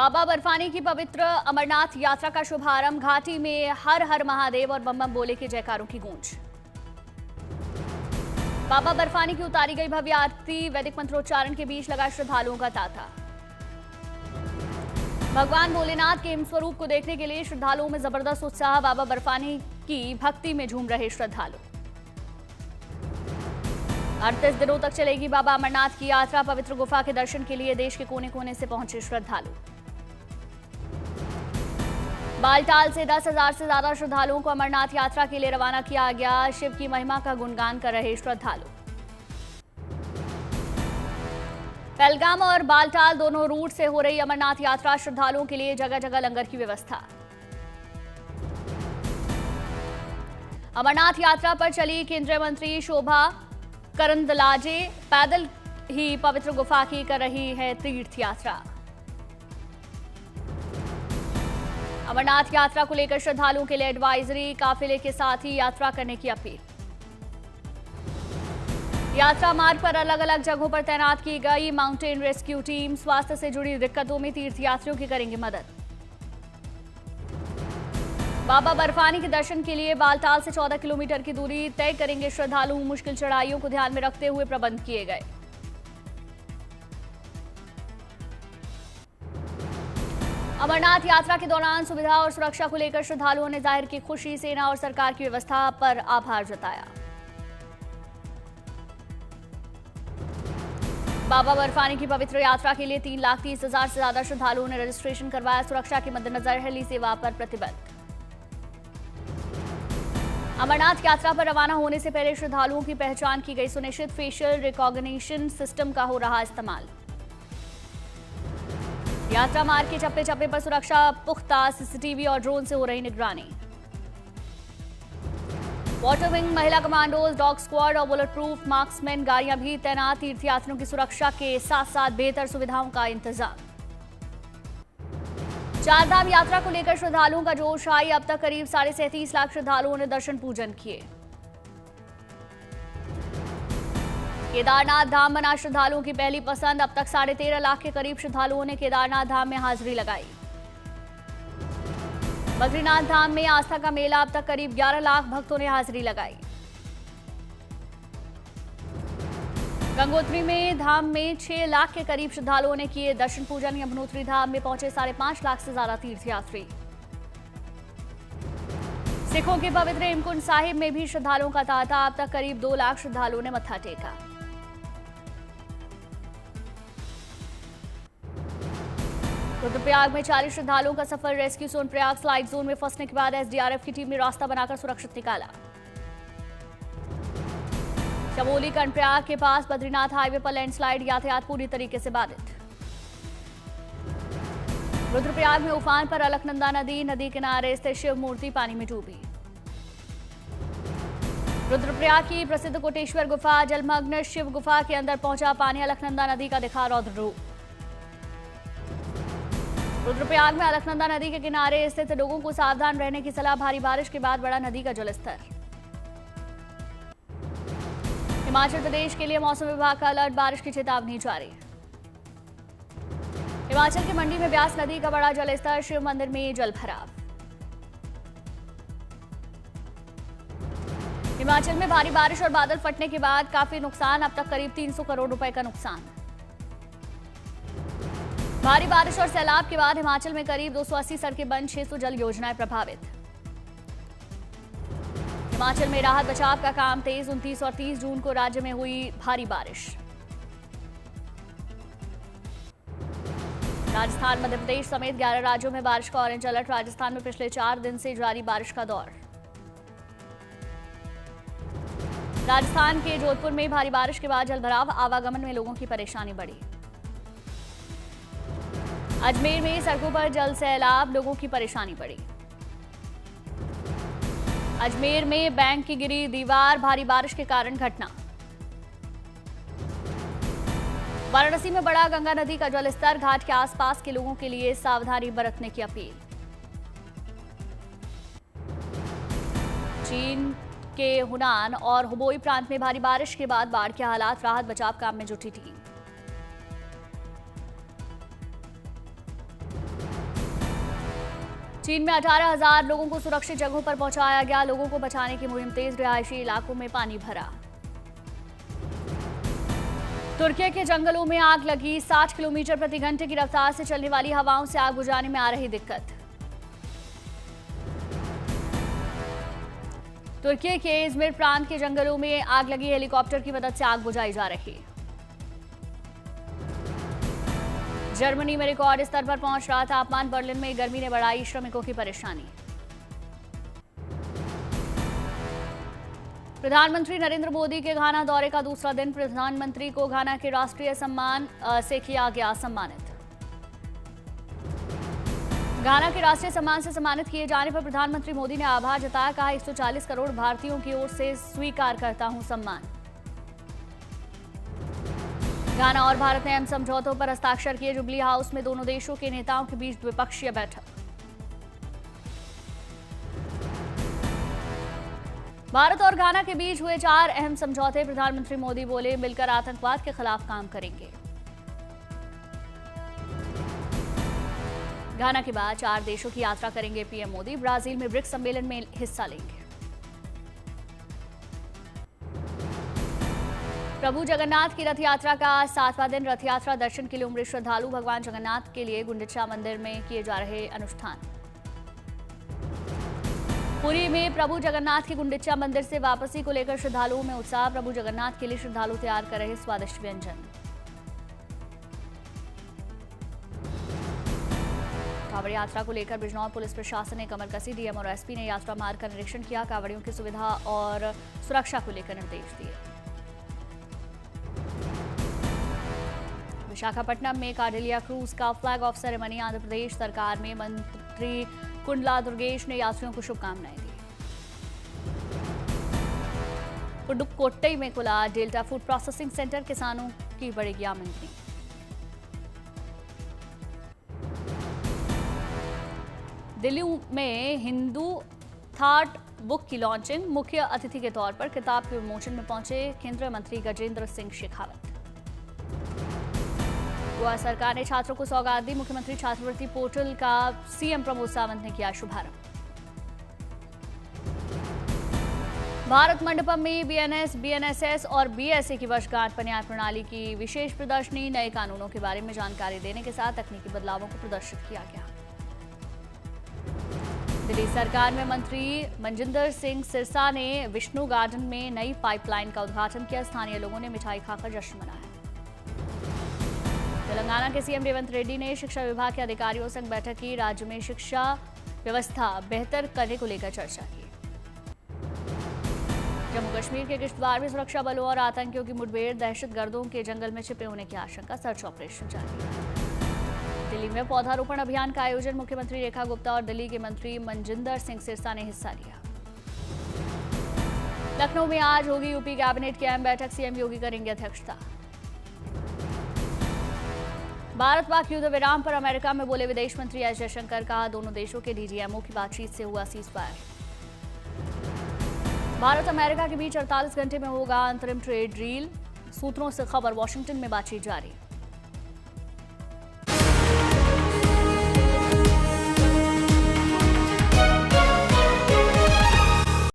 बाबा बर्फानी की पवित्र अमरनाथ यात्रा का शुभारंभ। घाटी में हर हर महादेव और बम बम बोले के जयकारों की गूंज। बाबा बर्फानी की उतारी गई भव्य आरती, वैदिक मंत्रोच्चारण के बीच लगा श्रद्धालुओं का तांता। भगवान भोलेनाथ के हिम स्वरूप को देखने के लिए श्रद्धालुओं में जबरदस्त उत्साह। बाबा बर्फानी की भक्ति में झूम रहे श्रद्धालु। 38 दिनों तक चलेगी बाबा अमरनाथ की यात्रा। पवित्र गुफा के दर्शन के लिए देश के कोने कोने से पहुंचे श्रद्धालु। बालटाल से 10,000 से ज्यादा श्रद्धालुओं को अमरनाथ यात्रा के लिए रवाना किया गया। शिव की महिमा का गुणगान कर रहे श्रद्धालु। पहलगाम और बालटाल दोनों रूट से हो रही अमरनाथ यात्रा। श्रद्धालुओं के लिए जगह जगह लंगर की व्यवस्था। अमरनाथ यात्रा पर चली केंद्रीय मंत्री शोभा करंदलाजे। पैदल ही पवित्र गुफा की कर रही है तीर्थ यात्रा। अमरनाथ यात्रा को लेकर श्रद्धालुओं के लिए एडवाइजरी। काफिले के साथ ही यात्रा करने की अपील। यात्रा मार्ग पर अलग अलग जगहों पर तैनात की गई माउंटेन रेस्क्यू टीम। स्वास्थ्य से जुड़ी दिक्कतों में तीर्थयात्रियों की करेंगे मदद। बाबा बर्फानी के दर्शन के लिए बालटाल से 14 किलोमीटर की दूरी तय करेंगे श्रद्धालु। मुश्किल चढ़ाइयों को ध्यान में रखते हुए प्रबंध किए गए। अमरनाथ यात्रा के दौरान सुविधा और सुरक्षा को लेकर श्रद्धालुओं ने जाहिर की खुशी। सेना और सरकार की व्यवस्था पर आभार जताया। बाबा बर्फानी की पवित्र यात्रा के लिए 3,30,000 से ज्यादा श्रद्धालुओं ने रजिस्ट्रेशन करवाया। सुरक्षा के मद्देनजर हेली सेवा पर प्रतिबंध। अमरनाथ यात्रा पर रवाना होने से पहले श्रद्धालुओं की पहचान की गई सुनिश्चित। फेशियल रिकॉग्निशन सिस्टम का हो रहा इस्तेमाल। यात्रा मार्ग के चप्पे चप्पे पर सुरक्षा पुख्ता। सीसीटीवी और ड्रोन से हो रही निगरानी। वाटर विंग, महिला कमांडोज, डॉग स्क्वाड और बुलेट प्रूफ मार्क्समैन गाड़ियां भी तैनात। तीर्थयात्रियों की सुरक्षा के साथ साथ बेहतर सुविधाओं का इंतजाम। चारधाम यात्रा को लेकर श्रद्धालुओं का जोश आई। अब तक करीब 37.5 लाख श्रद्धालुओं ने दर्शन पूजन किए। केदारनाथ धाम बना श्रद्धालुओं की पहली पसंद। अब तक 13.5 लाख के करीब श्रद्धालुओं ने केदारनाथ धाम में हाजिरी लगाई। बद्रीनाथ धाम में आस्था का मेला। अब तक करीब 11 लाख भक्तों ने हाजिरी लगाई। गंगोत्री में धाम में 6 लाख के करीब श्रद्धालुओं ने किए दर्शन पूजन। यमुनोत्री धाम में पहुंचे 5.5 लाख से ज्यादा तीर्थयात्री। सिखों के पवित्र हेमकुंड साहिब में भी श्रद्धालुओं का तांता। अब तक करीब 2 लाख श्रद्धालुओं ने मत्था टेका। रुद्रप्रयाग में 40 श्रद्धालुओं का सफल रेस्क्यू। सोनप्रयाग स्लाइड जोन में फंसने के बाद एसडीआरएफ की टीम ने रास्ता बनाकर सुरक्षित निकाला। चमोली कर्णप्रयाग के पास बद्रीनाथ हाईवे पर लैंडस्लाइड। यातायात पूरी तरीके से बाधित। रुद्रप्रयाग में उफान पर अलकनंदा नदी। नदी किनारे स्थित शिव मूर्ति पानी में डूबी। रुद्रप्रयाग की प्रसिद्ध कोटेश्वर गुफा जलमग्न। शिव गुफा के अंदर पहुंचा पानी। अलकनंदा नदी का दिखा रौद्र रूप। रुद्रप्रयाग में अलकनंदा नदी के किनारे स्थित लोगों को सावधान रहने की सलाह। भारी बारिश के बाद बढ़ा नदी का जलस्तर। हिमाचल प्रदेश के लिए मौसम विभाग का अलर्ट। बारिश की चेतावनी जारी। हिमाचल के मंडी में ब्यास नदी का बड़ा जलस्तर। शिव मंदिर में जलभराव। हिमाचल में भारी बारिश और बादल फटने के बाद काफी नुकसान। अब तक करीब 300 करोड़ रुपए का नुकसान। भारी बारिश और सैलाब के बाद हिमाचल में करीब 280 सड़कें बंद। 600 जल योजनाएं प्रभावित। हिमाचल में राहत बचाव का काम तेज। 29 और 30 जून को राज्य में हुई भारी बारिश। राजस्थान, मध्य प्रदेश समेत 11 राज्यों में बारिश का ऑरेंज अलर्ट। राजस्थान में पिछले 4 दिन से जारी बारिश का दौर। राजस्थान के जोधपुर में भारी बारिश के बाद जलभराव। आवागमन में लोगों की परेशानी बढ़ी। अजमेर में सड़कों पर जल सैलाब। लोगों की परेशानी बढ़ी। अजमेर में बैंक की गिरी दीवार। भारी बारिश के कारण घटना। वाराणसी में बढ़ा गंगा नदी का जलस्तर। घाट के आसपास के लोगों के लिए सावधानी बरतने की अपील। चीन के हुनान और हुबोई प्रांत में भारी बारिश के बाद बाढ़ के हालात। राहत बचाव काम में जुटी टीम। चीन में 18,000 लोगों को सुरक्षित जगहों पर पहुंचाया गया। लोगों को बचाने की मुहिम तेज, रिहायशी इलाकों में पानी भरा। तुर्की के जंगलों में आग लगी। 60 किलोमीटर प्रति घंटे की रफ्तार से चलने वाली हवाओं से आग बुझाने में आ रही दिक्कत। तुर्की के इज़मिर प्रांत के जंगलों में आग लगी। हेलीकॉप्टर की मदद से आग बुझाई जा रही। जर्मनी में रिकॉर्ड स्तर पर पहुंच रहा तापमान। बर्लिन में गर्मी ने बढ़ाई श्रमिकों की परेशानी। प्रधानमंत्री नरेंद्र मोदी के घाना दौरे का दूसरा दिन। प्रधानमंत्री को घाना के राष्ट्रीय सम्मान से किया गया सम्मानित। घाना के राष्ट्रीय सम्मान से सम्मानित किए जाने पर प्रधानमंत्री मोदी ने आभार जताया। कहा, 140 करोड़ भारतीयों की ओर से स्वीकार करता हूं सम्मान। घाना और भारत ने अहम समझौतों पर हस्ताक्षर किए। जुबली हाउस में दोनों देशों के नेताओं के बीच द्विपक्षीय बैठक। भारत और घाना के बीच हुए 4 अहम समझौते। प्रधानमंत्री मोदी बोले, मिलकर आतंकवाद के खिलाफ काम करेंगे। घाना के बाद 4 देशों की यात्रा करेंगे पीएम मोदी। ब्राजील में ब्रिक्स सम्मेलन में हिस्सा लेंगे। प्रभु जगन्नाथ की रथ यात्रा का 7वां दिन। रथ यात्रा दर्शन के लिए उमड़े श्रद्धालु। भगवान जगन्नाथ के लिए गुंडिचा मंदिर में किए जा रहे अनुष्ठान। पुरी में प्रभु जगन्नाथ की गुंडिचा मंदिर से वापसी को लेकर श्रद्धालुओं में उत्साह। प्रभु जगन्नाथ के लिए श्रद्धालु तैयार कर रहे स्वादिष्ट व्यंजन। कांवड़ यात्रा को लेकर बिजनौर पुलिस प्रशासन ने कमर कसी। डीएम और एसपी ने यात्रा मार्ग का निरीक्षण किया। कांवड़ियों की सुविधा और सुरक्षा को लेकर निर्देश दिए। विशाखापट्टनम में काडिलिया क्रूज का flag of ceremony. Andhra Pradesh सरकार में मंत्री कुंडला दुर्गेश ने यात्रियों को शुभकामनाएं दी। पुडुक्कोट्टई में खुला डेल्टा फूड प्रोसेसिंग सेंटर। किसानों की बढ़ेगी आमदनी। दिल्ली में हिंदू थाट बुक की लॉन्चिंग। मुख्य अतिथि के तौर पर किताब के विमोचन में पहुंचे केंद्रीय मंत्री गजेंद्र सिंह शेखावत। गोवा सरकार ने छात्रों को सौगात दी। मुख्यमंत्री छात्रवृत्ति पोर्टल का सीएम प्रमोद सावंत ने किया शुभारंभ। भारत मंडपम में बीएनएस, बीएनएसएस और बीएसए की वर्षगांठ पर न्याय प्रणाली की विशेष प्रदर्शनी। नए कानूनों के बारे में जानकारी देने के साथ तकनीकी बदलावों को प्रदर्शित किया गया। दिल्ली सरकार में मंत्री मनजिंदर सिंह सिरसा ने विष्णु गार्डन में नई पाइपलाइन का उद्घाटन किया। स्थानीय लोगों ने मिठाई खाकर जश्न मनाया। तेलंगाना के सीएम रेवंत रेड्डी ने शिक्षा विभाग के अधिकारियों संग बैठक की। राज्य में शिक्षा व्यवस्था बेहतर करने को लेकर चर्चा की। जम्मू कश्मीर के किश्तवाड़ में सुरक्षा बलों और आतंकियों की मुठभेड़। दहशतगर्दों के जंगल में छिपे होने की आशंका। सर्च ऑपरेशन जारी। दिल्ली में पौधारोपण अभियान का आयोजन। मुख्यमंत्री रेखा गुप्ता और दिल्ली के मंत्री मनजिंदर सिंह सिरसा ने हिस्सा लिया। लखनऊ में आज होगी यूपी कैबिनेट की अहम बैठक। सीएम योगी करेंगे अध्यक्षता। भारत पाक युद्ध विराम पर अमेरिका में बोले विदेश मंत्री एस जयशंकर। कहा, दोनों देशों के डीजीएमओ की बातचीत से हुआ सीजफायर। भारत अमेरिका के बीच 48 घंटे में होगा अंतरिम ट्रेड डील। सूत्रों से खबर, वॉशिंगटन में बातचीत जारी।